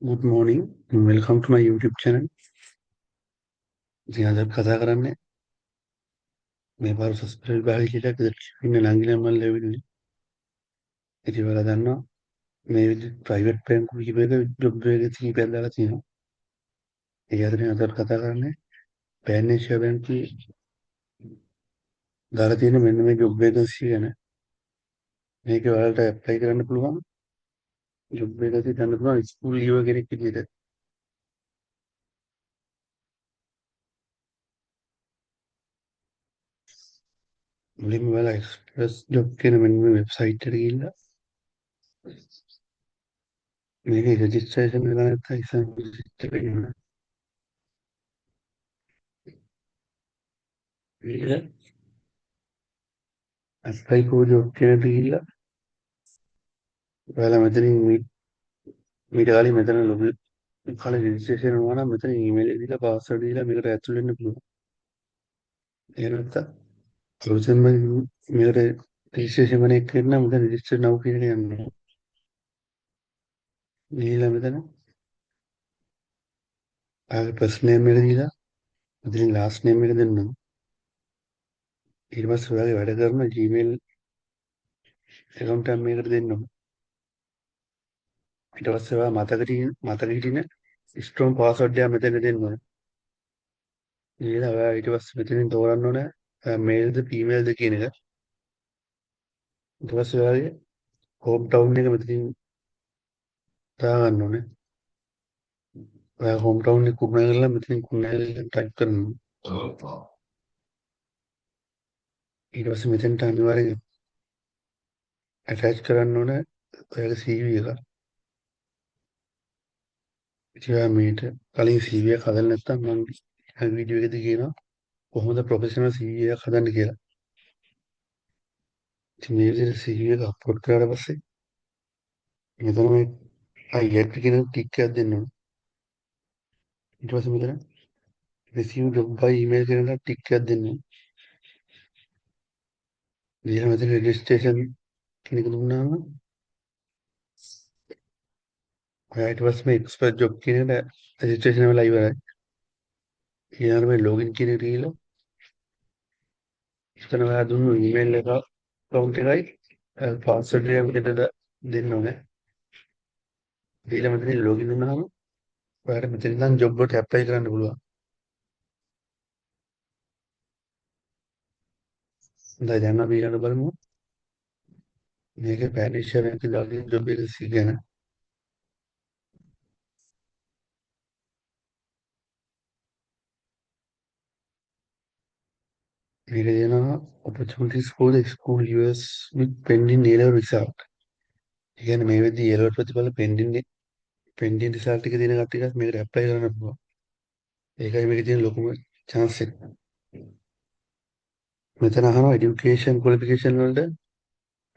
Good morning. Welcome to my YouTube channel. ඉතින් අද කතා කරන්නේ මේ පාර සස්පෙරල් භාවිතයට ඉන්න ළඟින මම ලැබෙන්නේ. ඉතින් ඔයාලා දන්නවා මේ විදිහට ප්‍රයිවට් බැංකු කිහිපයක ජොබ් වේකන්සි කිහිපයක් දාලා තියෙනවා. ඒ අතරින් අද කතා කරන්නේ පෑන් ඒෂියා බැංකුවේ දාලා තියෙන මෙන්න මේ ජොබ් වේකන්සි ගැන. මේක ඔයාලට ඇප්ලයි කරන්න පුළුවන්. ජොබ් වේකන්සි ගන්න පුළුවන් ස්කූල් ලීවර් කෙනෙක් විදිහට. මුලින්ම ඔයාලා එක්ස්ප්‍රස් ජොබ් කියන මෙන්න මේ වෙබ්සයිට් එකට ගිහිල්ලා මේක රෙජිස්ට්‍රේෂන් වෙලා නැත්නම් ඉතින් රෙජිස්ටර් වෙන්න. ඒක ඇප්ලයි for ජොබ් කියනට ගිහිල්ලා ඔයාලා මෙතනින් මීට කලින් මෙතන ලොගින් කලින් රෙජිස්ට්‍රේෂන් වුණා නම් මෙතන ඊමේල් එක දීලා පාස්වර්ඩ් දීලා මේකට ඇතුල් වෙන්න පුළුවන්. එහෙම නැත්නම් අලුතෙන්ම මේකට රෙජිස්ට්‍රේෂන් වෙන එක කරන මෙතන රෙජිස්ටර් now කියන එක යන්න. ගිහිල්ලා මෙතන ආගේ ෆස්ට් නේම් එක දීලා මෙතන ලාස්ට් නේම් එක දෙන්න. ඊට පස්සේ ඔයාගේ වැඩ කරන Gmail account එක මේකට දෙන්න. ඊට පස්සේ ඔයා මතක හිටින strong password එක මෙතන දෙන්න ඕනේ. ඊළඟ ඔයා ඊට පස්සේ මෙතනින් තෝරන්න ඕනේ මේල්ද ෆීමේල්ද කියන එක. ඊට පස්සේ ඔයාගේ හෝම් ටවුන් එක මෙතනින් දාගන්න ඕනේ. ඔයා හෝම් ටවුන් එක කුරුණෑගල මෙතනින් කුරුණෑගල ටයිප් කරනවා. ඊට පස්සේ මෙතෙන්ට අනිවාර්යෙන් ඇටච් කරන්න ඕනේ ඔයාගේ CV එක. ඉතින් ඔයා මේට කලින් CV එක හදලා නැත්නම් මම වීඩියෝ එකේදී කියනවා කොහොමද ප්‍රොෆෙෂනල් CV එකක් හදන්න කියලා. ඉතින් මේ විදිහට CV එක අප්ලෝඩ් කරලා පස්සේ මෙතන මේ අයියට කියන ටික් එකක් දෙන්න ඕනේ. ඊට පස්සේ මෙතන receive job by email කියන ටික් එකක් දෙන්න ඕනේ. ඊළඟ මෙතන registration කියන එක දුන්නාම ඔයා ඊට පස්සේ මේ expert job කියන එකට registration වෙලා ඉවරයි. ඊළඟ මේ login කියන එකට ගිහලා එතන ඔයා දුන්නු email එක account එකයි password එක විදිහට දෙන්න ඕනේ. ඊළඟ මෙතන login වුණාම ඔයාලට මෙතන ඉඳන් job වලට apply කරන්න පුළුවන්. හොඳයි දැන් අපි ඊළඟ බලමු මේකේ පැනිෂර් එක දාගෙන job එක ගැන. මේක දෙනවා opportunities for the school years with pending A-level result. ඒ කියන්නේ මේ වෙද්දී A-level ප්‍රතිඵල pending result එක තියෙන කට්ටියට මේකට apply කරන්න පුළුවන්. ඒකයි මේකේ තියෙන ලොකුම chance එක. මෙතන අහනවා education qualification වලට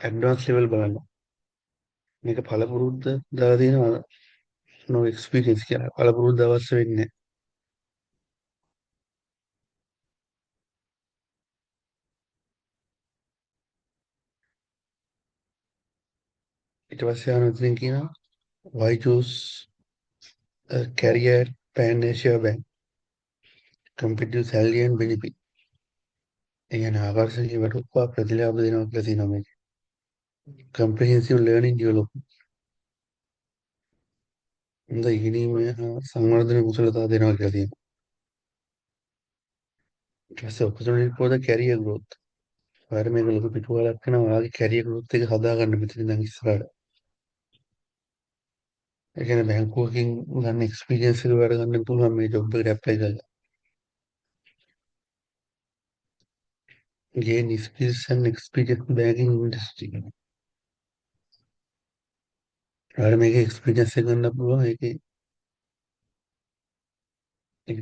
advanced level බලන්න. මේක පළපුරුද්ද දාලා තියෙනවා no experience කියලා. පළපුරුද්ද අවශ්‍ය වෙන්නේ නැහැ. ඊට පස්සේ ආන ඉතින් කියනවා why choose a career at Pan Asia Bank competitive salary and benefit. ඒ කියන්නේ ආකර්ෂණීය වැටුප්පා ප්‍රතිලාභ දෙනවා කියලා තියෙනවා මේක. comprehensive learning development. හොඳ ඉගෙනීම සංවර්ධන කුසලතා දෙනවා කියලා තියෙනවා. ඊට පස්සේ opportunity for the career growth. ඔයාලට මේක ලොකු පිටුවලක් වෙනවා ඔයාගේ career growth එක හදාගන්න මෙතන ඉඳන් ඉස්සරහට. ඒ කියන්නේ බැංකුවකින් ගන්න experience එක වැඩ ගන්න පුළුවන් මේ job එකට apply කරලා. gain skills and experience banking industry. ඔයාලට මේකේ experience එක ගන්න පුළුවන් ඒකේ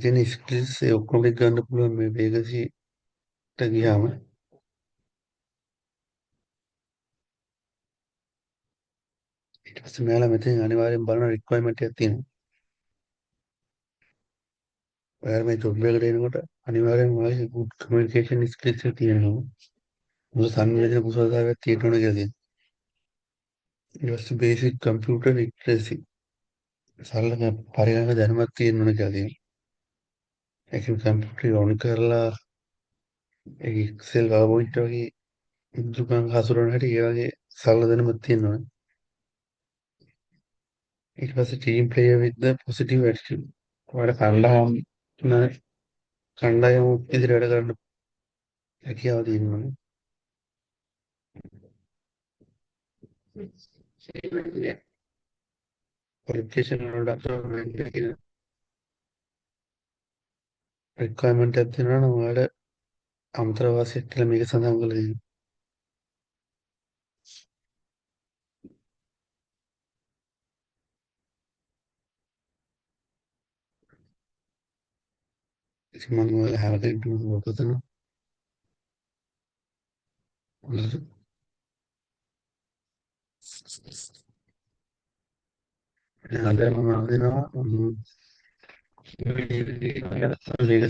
තියෙන skills ඒ ඔක්කොම ටික ගන්න පුළුවන් මේ vacancy එකට ගියාම. ඊට පස්සේ මෙයාලා මෙතන අනිවාර්යෙන් බලන requirement එකක් තියෙනවා. ඔයාලා මේ job එකට එනකොට අනිවාර්යෙන් ඔයාලගේ good communication skills එක තියෙනවා. මොකද සංවේදන කුසලතාවයක් තියෙන්න ඕන කියලා තියෙනවා. ඊට පස්සේ basic computer literacy. සරල පරිගණක දැනුමක් තියෙන්න ඕන කියලා තියෙනවා. ඒ කියන්නේ කම්පියුටර් ඔන් කරලා ඒ එක්සෙල් PowerPoint වගේ දුකන් හසුරවන හැටි ඒ වගේ සරල දැනුමක් තියෙන්න ඕන. ඊට පස්සේ team player with the positive attitude. ඔයාලට කණ්ඩායම ඉදිරියට වැඩ කරන්න හැකියාව තියෙන්න ඕනේ. ක්වොලිෆිකේෂන් වලට අතර කියන රික්වයර්මන්ට් එකක් තියෙනවා නම් ඔයාලට අමතර වාසියක් කියලා මේක සඳහන් කරලා තියෙනවා. ඉතින් මම ඔය හැමදේම මොකද අද මම දෙනවා මේක